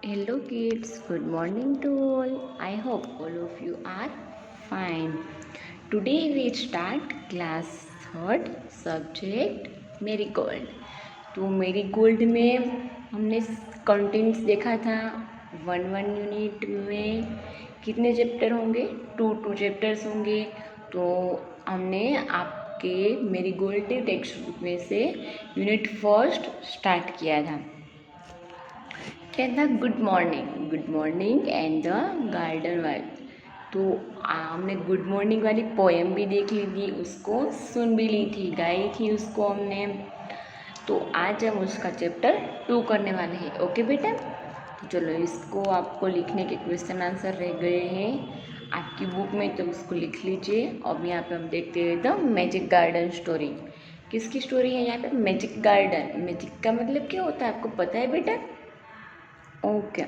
Hello kids, good morning to all. I hope all of you are fine. Today we start class third subject marigold. तो marigold में हमने contents देखा था one unit में कितने chapter होंगे, two chapters होंगे। तो हमने आपके marigold टेक्स्ट बुक में से यूनिट फर्स्ट स्टार्ट किया था। कहता good morning and the garden wise. तो हमने गुड मॉर्निंग वाली पोएम भी देख ली थी, उसको सुन भी ली थी, गाई थी उसको हमने। तो आज हम उसका चैप्टर 2 करने वाले हैं। ओके बेटा, तो चलो इसको आपको लिखने के क्वेश्चन आंसर रह गए हैं आपकी बुक में, तो उसको लिख लीजिए। अब यहाँ पे हम देखते हैं द मैजिक गार्डन स्टोरी। किसकी स्टोरी है यहाँ पे? Magic garden. मैजिक का मतलब क्या होता है आपको पता है बेटा? ओके,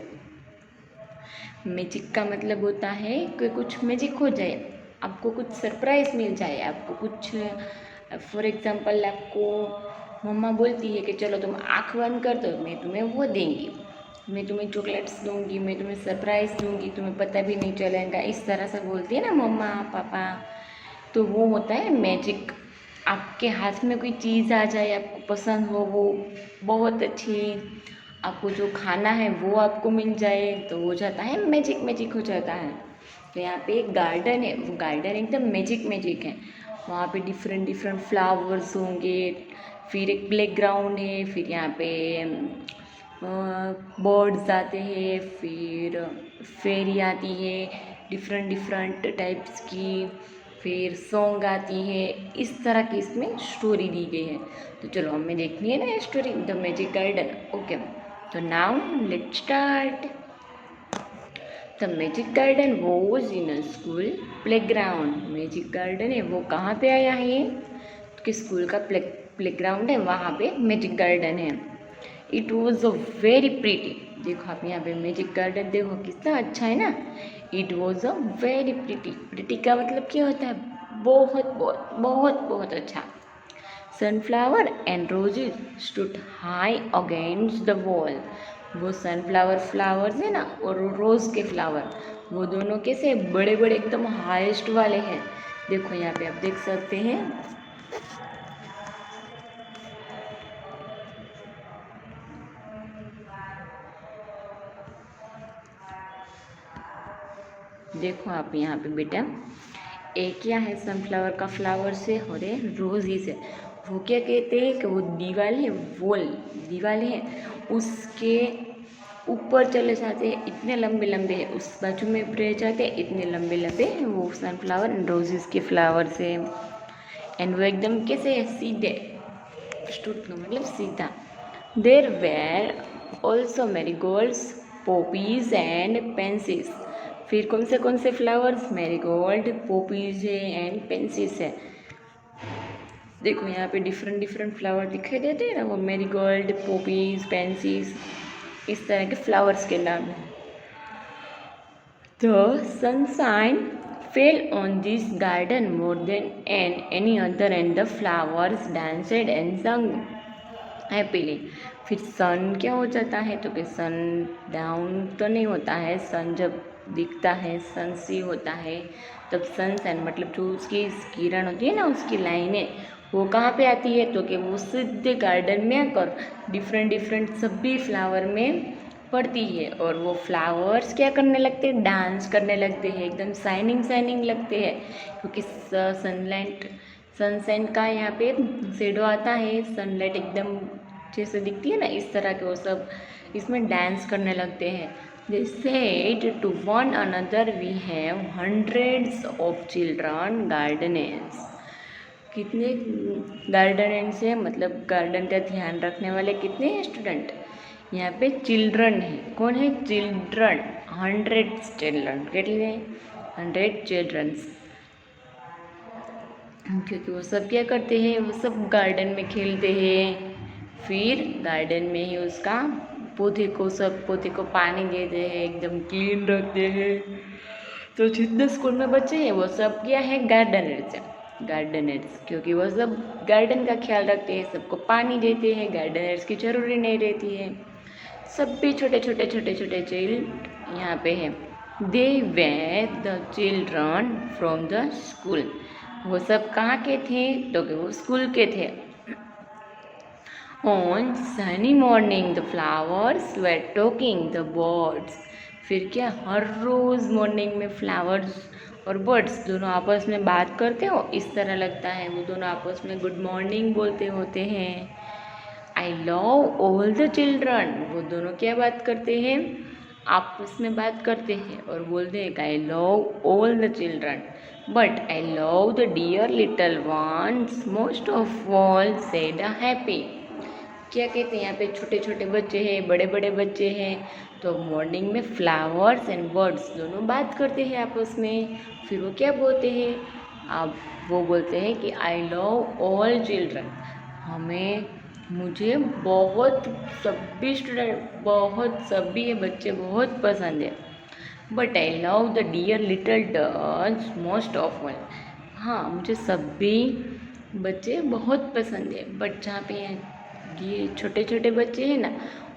मैजिक का मतलब होता है कि कुछ मैजिक हो जाए, आपको कुछ सरप्राइज मिल जाए, आपको कुछ फॉर एग्जांपल आपको मम्मा बोलती है कि चलो तुम आँख बंद कर दो, मैं तुम्हें वो देंगी, मैं तुम्हें चॉकलेट्स दूंगी, मैं तुम्हें सरप्राइज दूंगी, तुम्हें पता भी नहीं चलेगा, इस तरह से बोलती है ना मम्मा पापा। तो वो होता है मैजिक। आपके हाथ में कोई चीज़ आ जाए, आपको पसंद हो, वो बहुत अच्छी, आपको जो खाना है वो आपको मिल जाए, तो हो जाता है मैजिक हो जाता है। तो यहाँ पे एक गार्डन है, वो गार्डन एकदम मैजिक है। वहाँ पे डिफरेंट फ्लावर्स होंगे, फिर एक प्लेग्राउंड है, फिर यहाँ पे बर्ड्स आते हैं, फिर फेरी आती है डिफरेंट टाइप्स की, फिर सॉन्ग आती है, इस तरह की इसमें स्टोरी दी गई है। तो चलो हमें देखनी है ना ये story the magic garden. Okay, तो now let's start. The magic garden was in a school playground. Magic garden है वो कहाँ पे आया है? कि स्कूल का प्लेग्राउंड है, वहाँ पे मैजिक गार्डन है। It was a very pretty. देखो आप यहाँ पे मैजिक गार्डन देखो कितना अच्छा है ना। It was a very pretty. Pretty का मतलब क्या होता है? बहुत अच्छा। Sunflower and roses stood high against the wall. वो सनफ्लावर फ्लावर्स है ना, और रोज़ के फ्लावर, वो दोनों कैसे बड़े बड़े एकदम हाईएस्ट वाले हैं। देखो यहाँ पे आप देख सकते हैं। देखो आप यहाँ पे बेटा, एक क्या है सनफ्लावर का फ्लावर से और एक रोजीज है। वो क्या कहते हैं कि वो दीवार है, वॉल दीवार है, उसके ऊपर चले जाते हैं, इतने लंबे लंबे हैं, उस बाजू में रह जाते हैं, इतने लंबे लंबे वो सनफ्लावर एंड रोजेज के फ्लावर से। एंड वो एकदम कैसे है? सीधे, स्टूट का मतलब सीधा। There were also marigolds, poppies and pansies. फिर कौन से फ्लावर्स? मैरीगोल्ड, पोपीज है एंड पेंसिस है। देखो यहाँ पे डिफरेंट फ्लावर दिखाई देते हैं ना, वो मैरीगोल्ड, पोपीज, पेंसिस, इस तरह के फ्लावर्स के नाम हैं। The sunshine fell on this garden more than any other, and the flowers danced and sung happily. फिर सन क्या हो जाता है? तो कि सन डाउन तो नहीं होता है, सन जब दिखता है सन सी होता है, तब सनशाइन मतलब जो उसकी किरण होती है ना, उसकी लाइनें वो कहाँ पे आती है? तो कि वो सीधे गार्डन में आकर डिफरेंट सभी फ्लावर में पड़ती है, और वो फ्लावर्स क्या करने लगते हैं? डांस करने लगते हैं, एकदम शाइनिंग लगते हैं, क्योंकि सनशाइन का यहाँ पे शेडो आता है, सनलाइट एकदम जैसे दिखती है ना, इस तरह के वो सब इसमें डांस करने लगते हैं। They said to one another, we have hundreds of children gardeners. कितने गार्डनर्स हैं? मतलब गार्डन का ध्यान रखने वाले कितने हैं स्टूडेंट? यहाँ पे चिल्ड्रन है। कौन है? चिल्ड्रन। 100 चिल्ड्रन। कितने? 100 चिल्ड्रंस। क्योंकि वो सब क्या करते हैं? वो सब गार्डन में खेलते हैं, फिर गार्डन में ही उसका पौधे को पानी देते हैं, एकदम क्लीन रखते हैं। तो जितने स्कूल में बच्चे हैं वो सब क्या है? गार्डनर्स हैं। गार्डनर्स क्योंकि वो सब गार्डन का ख्याल रखते हैं, सबको पानी देते हैं, गार्डनर्स की ज़रूरी नहीं रहती है। सभी छोटे छोटे छोटे छोटे चिल्ड यहाँ पे है। They were the children from the school. वो सब कहाँ के थे? तो कि वो स्कूल के थे। On sunny morning the flowers were talking the birds. फिर क्या, हर रोज़ मॉर्निंग में फ्लावर्स और बर्ड्स दोनों आपस में बात करते हो, इस तरह लगता है वो दोनों आपस में गुड मॉर्निंग बोलते होते हैं। I love all the children. वो दोनों क्या बात करते हैं? आपस में बात करते हैं और बोलते हैं I love all the children but I love the dear little ones most of all said a happy. क्या कहते हैं यहाँ पे? छोटे छोटे बच्चे हैं, बड़े बड़े बच्चे हैं, तो मॉर्निंग में फ्लावर्स एंड बर्ड्स दोनों बात करते हैं आपस में। फिर वो क्या बोलते हैं? अब वो बोलते हैं कि आई लव ऑल चिल्ड्रन। मुझे बहुत सभी स्टूडेंट, बहुत सभी बच्चे बहुत पसंद है। But I love the dear little dogs most of all. हाँ, मुझे सभी बच्चे बहुत पसंद है, बट जहाँ पे ये छोटे छोटे बच्चे हैं ना,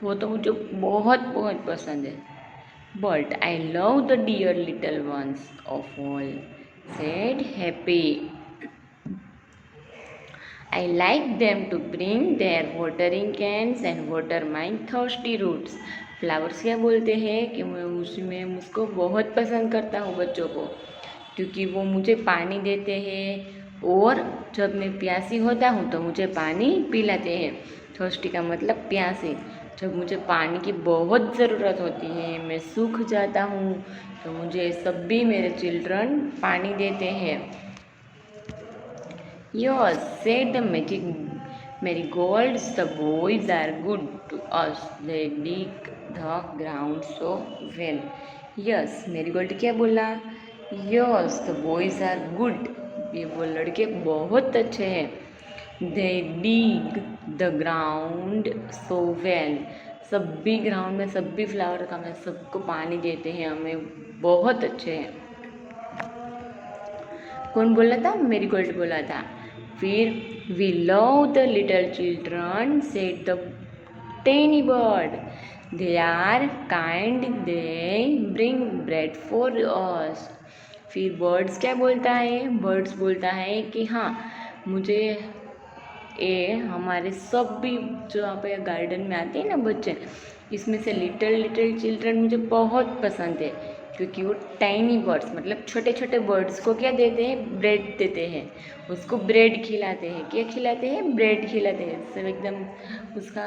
वो तो मुझे बहुत बहुत पसंद है। But I love the dear little ones of all said happy. I like them to bring their watering cans and water my thirsty roots. Flowers क्या बोलते हैं कि मैं उसमें मुझको बहुत पसंद करता हूँ बच्चों को, क्योंकि वो मुझे पानी देते हैं और जब मैं प्यासी होता हूँ तो मुझे पानी पिलाते हैं। थर्स्टी का मतलब प्यासी। जब मुझे पानी की बहुत ज़रूरत होती है, मैं सूख जाता हूँ, तो मुझे सभी मेरे चिल्ड्रन पानी देते हैं। Yes, said the magic marigolds, the boys are good to us. They dig the ground so well. Yes, marigold क्या बोला? Yes, the boys are good. ये वो लड़के बहुत अच्छे हैं। They dig the ground so well. सभी ग्राउंड में, सभी फ्लावर का मैं सबको पानी देते हैं, हमें बहुत अच्छे हैं। कौन बोला था? मेरीगोल्ड बोला था। फिर we love the little children said the tiny bird, they are kind, they bring bread for us. फिर बर्ड्स क्या बोलता है? बर्ड्स बोलता है कि हाँ, मुझे हमारे सब भी जो यहाँ पे गार्डन में आते हैं ना बच्चे, इसमें से लिटल लिटल चिल्ड्रन मुझे बहुत पसंद है, क्योंकि वो टाइनी बर्ड्स मतलब छोटे छोटे बर्ड्स को क्या देते हैं? ब्रेड देते हैं, उसको ब्रेड खिलाते हैं। क्या खिलाते हैं? ब्रेड खिलाते हैं। सब एकदम उसका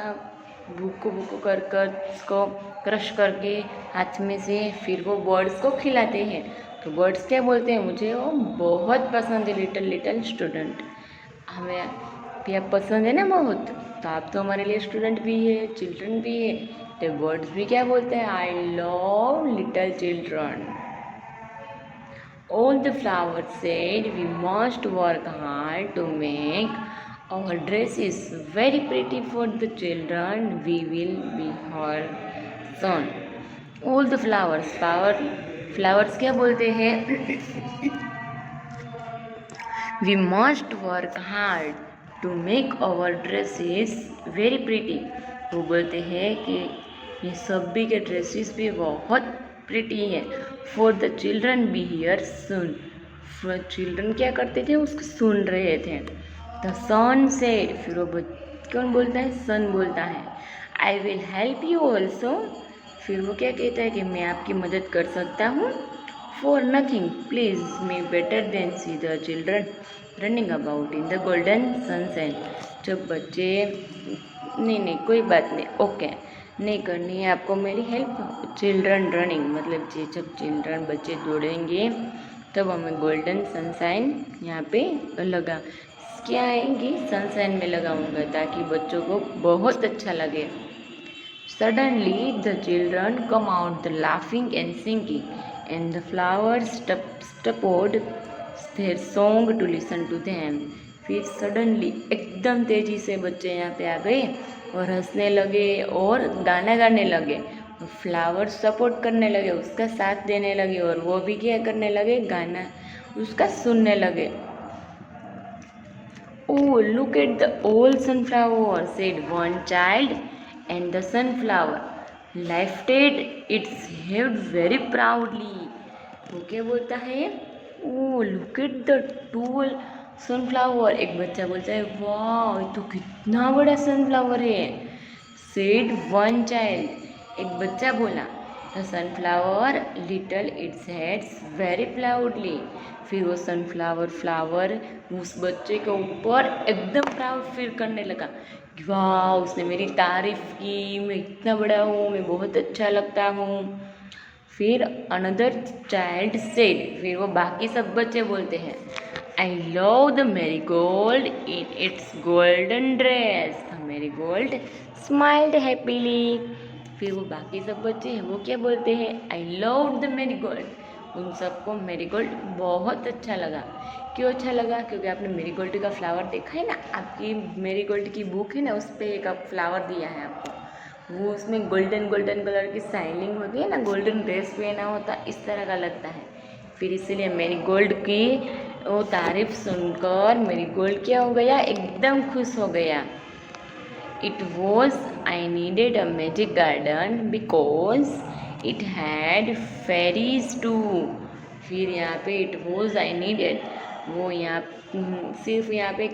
भूको कर कर उसको क्रश करके हाथ में से फिर वो बर्ड्स को खिलाते हैं। तो बर्ड्स क्या बोलते हैं? मुझे वो बहुत पसंद है, लिटल लिटल स्टूडेंट। हमें भी आप पसंद है ना बहुत, तो आप तो हमारे लिए स्टूडेंट भी है, चिल्ड्रन भी है। तो बर्ड्स भी क्या बोलते हैं? I love little children. All the flowers said we must work hard to make our dresses very pretty for the children we will be her sun. All the flowers क्या बोलते हैं? We must work hard to make our dresses very pretty. वो बोलते हैं कि ये सभी के ड्रेसेस भी बहुत प्रिटी है। For the children be here soon. Children क्या करते थे? उसको सुन रहे थे। द सन सेड, फिर वो कौन बोलता है? सन बोलता है। I will help you also. फिर वो क्या कहता है कि मैं आपकी मदद कर सकता हूँ। For nothing please me better than see the children running about in the golden sunshine. जब बच्चे नहीं कोई बात नहीं, ओके, नहीं करनी है आपको मेरी हेल्प। चिल्ड्रन रनिंग मतलब जब चिल्ड्रन बच्चे दौड़ेंगे तब हमें गोल्डन सनशाइन यहाँ पे लगा क्या आएंगी? सनशाइन में लगाऊंगा, ताकि बच्चों को बहुत अच्छा लगे। Suddenly the children come out the laughing and singing and the flowers stopped their song to listen to them. फिर सडनली एकदम तेज़ी से बच्चे यहाँ पे आ गए और हंसने लगे और गाना गाने लगे। फ्लावर सपोर्ट करने लगे, उसका साथ देने लगे, और वो भी क्या करने लगे? गाना उसका सुनने लगे। Oh, look at the old sunflower, said one child, and the sunflower lifted its head very proudly. वो क्या बोलता है? Oh look at the tool sunflower. एक बच्चा बोलता है वाह ये तो कितना बड़ा सनफ्लावर है. Said one child. एक बच्चा बोला the sunflower little it's heads very proudly. फिर वो सनफ्लावर फ्लावर उस बच्चे के ऊपर एकदम प्राउड फील करने लगा. वाह उसने मेरी तारीफ की, मैं इतना बड़ा हूँ, मैं बहुत अच्छा लगता हूँ. फिर अनदर चाइल्ड सेड. फिर वो बाकी सब बच्चे बोलते हैं I love the marigold in its golden dress. The marigold smiled happily. फिर वो बाकी सब बच्चे हैं वो क्या बोलते हैं आई लव द मैरीगोल्ड. उन सबको मैरीगोल्ड बहुत अच्छा लगा. क्यों अच्छा लगा? क्योंकि आपने मैरीगोल्ड का फ्लावर देखा है ना. आपकी मैरीगोल्ड की बुक है ना, उस पर एक फ्लावर दिया है आपको. वो उसमें गोल्डन गोल्डन कलर की शाइनिंग होती है ना, गोल्डन ड्रेस पहना होता इस तरह का लगता है. फिर इसीलिए मैरीगोल्ड की वो तारीफ सुनकर मैरीगोल्ड क्या हो गया, एकदम खुश हो गया. It was I needed a magic garden because it had fairies too. फिर यहाँ पे इट वॉज आई नीडेड, वो यहाँ सिर्फ यहाँ पे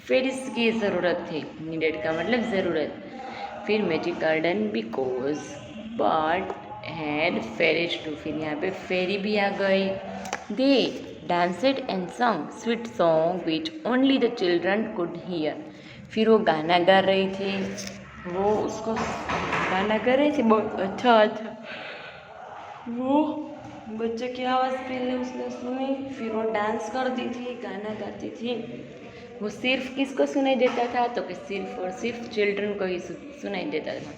फेरीज की ज़रूरत थी. नीडेड का मतलब ज़रूरत. फिर magic garden because but had fairies too. फिर यहाँ पे फेरी भी आ गई. They danced and song sweet song which only the children could hear. फिर वो गाना गा रही थी, वो उसको गाना गा रही थी बहुत अच्छा अच्छा. वो बच्चे की आवाज़ पहले उसने सुनी, फिर वो डांस करती थी, गाना गाती थी. वो सिर्फ किसको सुनाई देता था? तो कि सिर्फ और सिर्फ चिल्ड्रन को ही सुनाई देता था.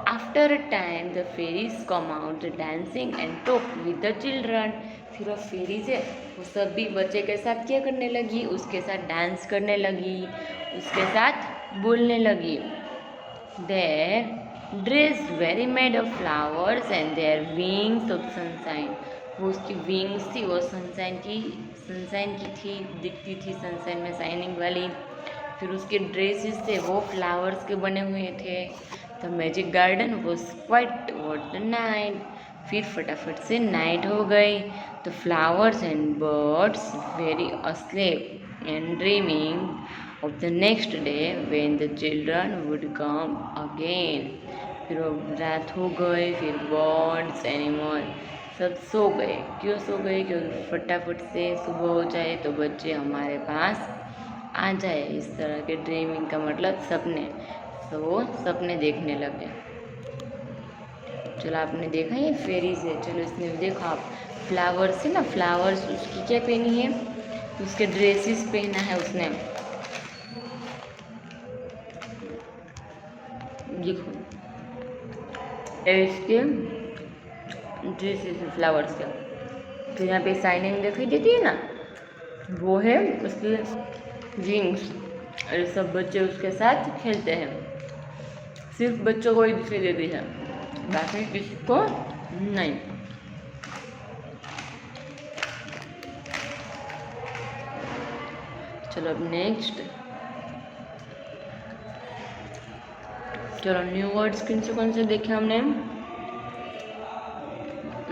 After a time the fairies come out dancing and talk with the children. फिर वो फेरीज है वो सभी बच्चे के साथ क्या करने लगी, उसके साथ डांस करने लगी, उसके साथ बोलने लगी. Their dress very made of flowers and their wings of sunshine. वो उसकी विंग्स थी वो सनशाइन की थी, दिखती थी सनशाइन में शाइनिंग वाली. फिर उसके ड्रेसेस थे वो फ्लावर्स के बने हुए थे. The magic garden was quite what the night. फिर फटाफट से नाइट हो गई. The flowers and birds very asleep and dreaming of the next day when the children would come again. फिर वो रात हो गई. फिर बर्ड्स एनिमल सब सो गए. क्यों सो गए? क्योंकि फटाफट से सुबह हो जाए तो बच्चे हमारे पास आ जाए. इस तरह के ड्रीमिंग का मतलब सपने. तो वो सपने देखने लगे. चलो आपने देखा ये फेरी से. चलो इसने देखा आप फ्लावर्स है ना, फ्लावर्स उसकी क्या पहनी है, उसके ड्रेसेस पहना है उसने. देखो इसके ड्रेसेस फ्लावर्स के. तो यहाँ पे शाइनिंग दिखाई देती है ना, वो है उसके विंग्स. और सब बच्चे उसके साथ खेलते हैं. सिर्फ बच्चों को ही दिखाई देती है, बाकी किसी को नहीं. चलो अब नेक्स्ट. चलो न्यू वर्ड्स कौन से देखे हमने.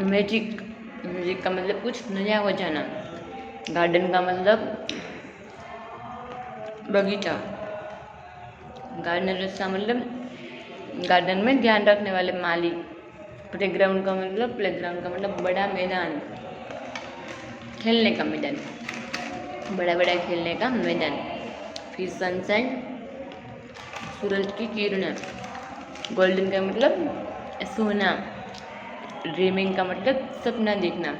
मैजिक. मैजिक का मतलब कुछ नया हो जाना. गार्डन का मतलब बगीचा. गार्डनर का मतलब गार्डन में ध्यान रखने वाले माली. प्लेग्राउंड का मतलब बड़ा मैदान, खेलने का मैदान, बड़ा बड़ा खेलने का मैदान. फिर सनशाइन सूरज की किरणें. गोल्डन का मतलब सोना. ड्रीमिंग का मतलब सपना देखना.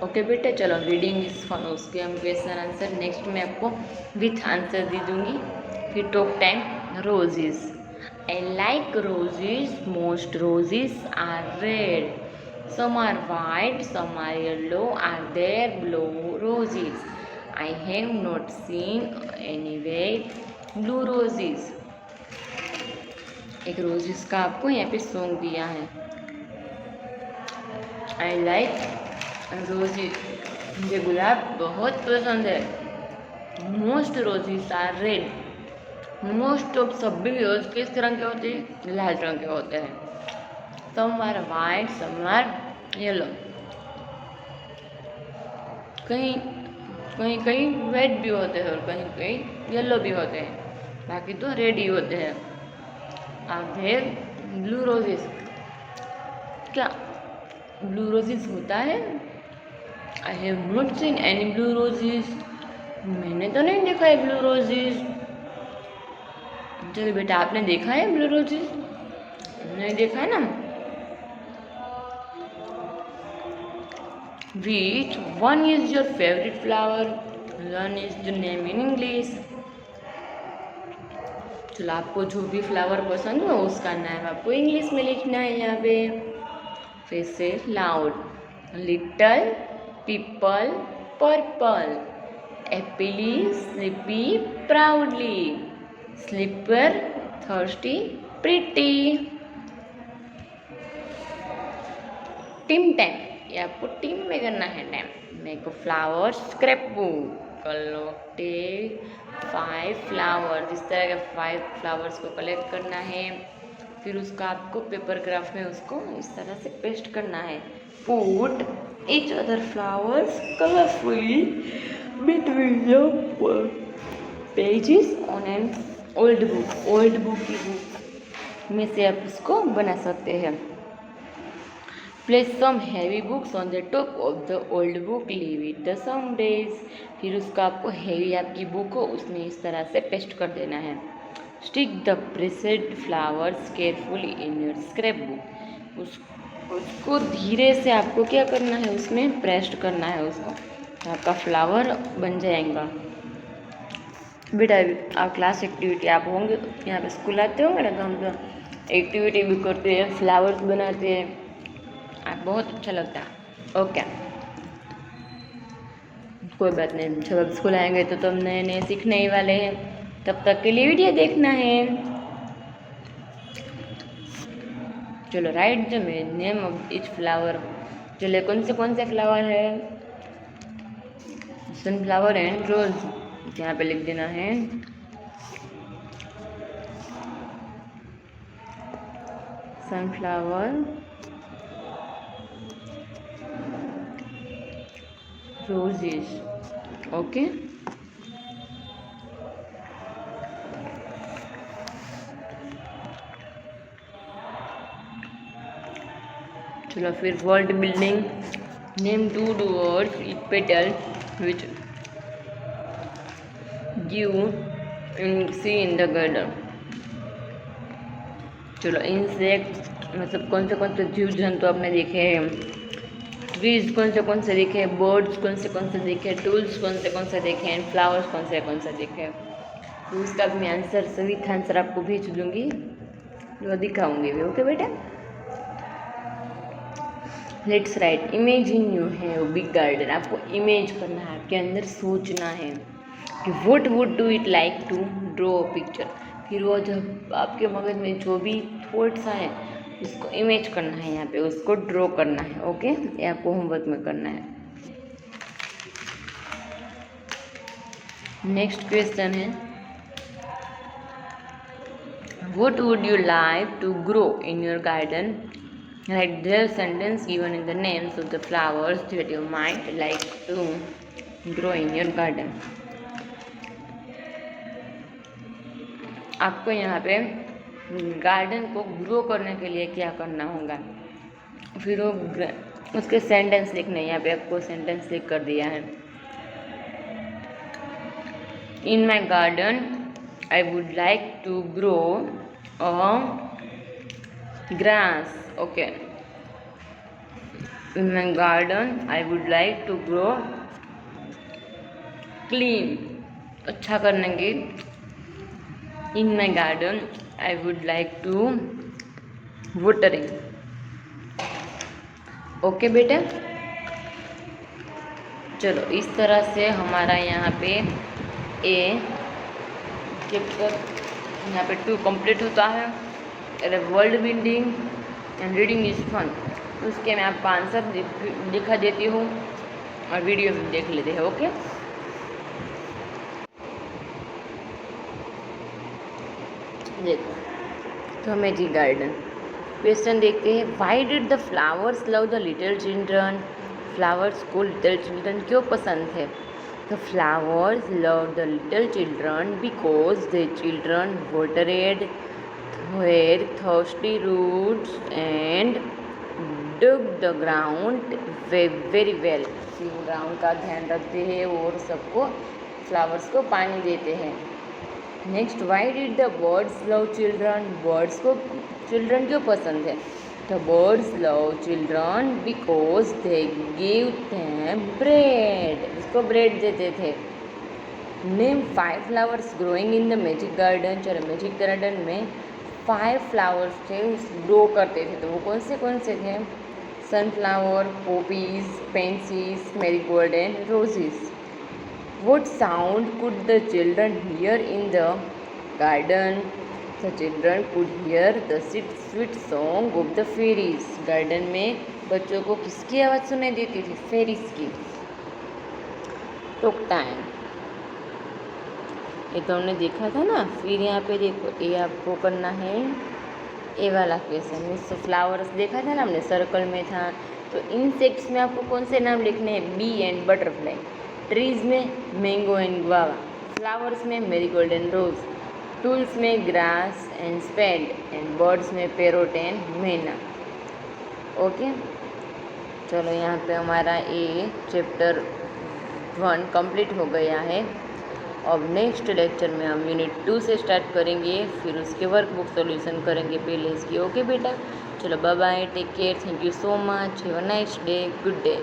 ओके बेटा चलो रीडिंग इज फन. उसके हम क्वेश्चन आंसर नेक्स्ट में आपको विथ आंसर दे दूँगी. फिर talk time. Roses. I like roses most. Roses are red. Some are white, some are yellow. Are there blue roses? I have not seen anyway blue roses. एक roses का आपको यहाँ पे सॉन्ग दिया है. I like roses. मुझे गुलाब बहुत पसंद है. Most roses are red. Most of सभी रोज किस रंग के होते हैं? लाल रंग के होते हैं। Some are white, some are yellow. कहीं कहीं कहीं रेड भी होते हैं और कहीं कहीं येलो भी होते हैं, बाकी तो रेड ही होते हैं। आप है ब्लू रोजेस। क्या ब्लू रोजेस होता है? I have not seen any blue roses. मैंने तो नहीं देखा है ब्लू रोजेस। चलो बेटा, आपने देखा है ब्लू रोजेस? नहीं देखा है ना? Which one is your favorite flower? Learn is the name in English. चलो, आपको जो भी फ्लावर पसंद हो उसका नाम आपको इंग्लिश में लिखना है यहाँ पे। फिर से loud. Little people purple, happily sleepy proudly, sleeper thirsty pretty. Team time, ये आपको टीम में करना है time. Make a flower scrapbook. Collect 5 flowers. इस तरह के 5 फ्लावर्स को कलेक्ट करना है। फिर उसका आपको पेपर क्राफ्ट में उसको इस तरह से पेस्ट करना है। Put each other flowers colorfully between the pages on an old book। Old book की बुक में से आप इसको बना सकते हैं। Place some heavy books on the top of the old book, leave it the some days। फिर उसका आपको हेवी आपकी बुक हो उसमें इस तरह से पेस्ट कर देना है। Stick the pressed flowers carefully in your scrapbook। उसको धीरे से आपको क्या करना है? उसमें प्रेस्ट करना है उसको, तो आपका फ्लावर बन जाएगा। बेटा आप क्लास एक्टिविटी आप होंगे तो यहाँ पे स्कूल आते होंगे ना, तो हम तो एक्टिविटी भी करते हैं, फ्लावर्स बनाते हैं, आप बहुत अच्छा लगता है। ओके, कोई बात नहीं, जब आप स्कूल आएंगे तो हम नए नए सीखने ही वाले हैं। तब तक के लिए वीडियो देखना है। चलो, right the name of each flower. चलो, कौन से फ्लावर है? सनफ्लावर एंड रोज। यहाँ पे लिख देना है सनफ्लावर, रोजेस। ओके, चलो फिर world building. Name 2 words with petal which you see in the garden। चलो, इंसेक्ट मतलब कौन से जीव जंतु आपने देखे हैं, ट्रीज कौन से देखे, बर्ड्स कौन से देखे, टूल्स कौन से देखे हैं, फ्लावर्स कौन से देखे। तो उसका भी मैं आंसर सभी आंसर आपको भेज दूंगी, जो दिखाऊंगी भी। ओके बेटा, let's write. Imagine you have big garden. आपको इमेज करना है, आपके अंदर सोचना है कि what would do it like to draw a picture. फिर वो जब आपके मगज में जो भी थॉट्स आए उसको इमेज करना है, यहाँ पे उसको ड्रॉ करना है। ओके, ये आपको होमवर्क में करना है। नेक्स्ट क्वेश्चन है, what would you like to grow in your garden. Write their sentence given in the names of the flowers that you might like to grow in your garden। आपको यहाँ पे garden को grow करने के लिए क्या करना होगा, फिर वो उसके सेंटेंस लिखने। यहाँ पे आपको सेंटेंस लिख कर दिया है। In my garden I would like to grow a grass। okay, in my garden I would like to grow clean। अच्छा करने की, in my garden I would like to watering। Okay बेटा, चलो इस तरह से हमारा यहाँ पे ए चैप्टर यहाँ पे 2 कंप्लीट होता है। World building and reading is fun. उसके मैं आपको आंसर दिखा देती हूँ और वीडियो भी देख लेते हैं। ओके, देखो तो मैजिक गार्डन क्वेश्चन देखते हैं, why did the flowers love the little children. Flowers को लिटिल चिल्ड्रन क्यों पसंद है। The flowers love the little children because the children watered their thirsty roots and dug the ground very well। Ground का ध्यान रखते हैं और सबको फ्लावर्स को पानी देते हैं। Next, why did the birds love children. Birds को चिल्ड्रन क्यों पसंद है। The birds love children because they give them bread. उसको ब्रेड देते थे। Name 5 flowers growing in the magic garden. चलो मैजिक गार्डन में 5 फ्लावर्स थे, ग्रो करते थे, तो वो कौन से थे। Sunflower, poppies, pansies, marigold and roses. What sound could the children hear in the garden? The children could hear the sweet song of the fairies। Garden में बच्चों को किसकी आवाज़ सुनाई देती थी। फेरीज की। टॉक टाइम, ये तो हमने देखा था ना। फिर यहाँ पे देखो, ये आपको करना है ए वाला क्वेश्चन। इससे फ्लावर्स देखा था ना हमने, सर्कल में था। तो इंसेक्ट्स में आपको कौन से नाम लिखने हैं। Bee and butterfly. ट्रीज में मैंगो एंड गुआवा। फ्लावर्स में मैरीगोल्ड एंड रोज। टूल्स में grass and spade and birds में पैरोट एंड मैना। ओके, चलो यहाँ पे हमारा ये चैप्टर 1 कंप्लीट हो गया है। अब नेक्स्ट लेक्चर में हम यूनिट 2 से स्टार्ट करेंगे, फिर उसके वर्कबुक सॉल्यूशन करेंगे पहले इसकी। ओके बेटा, चलो bye bye, take care, thank you so much, have a nice day, good day.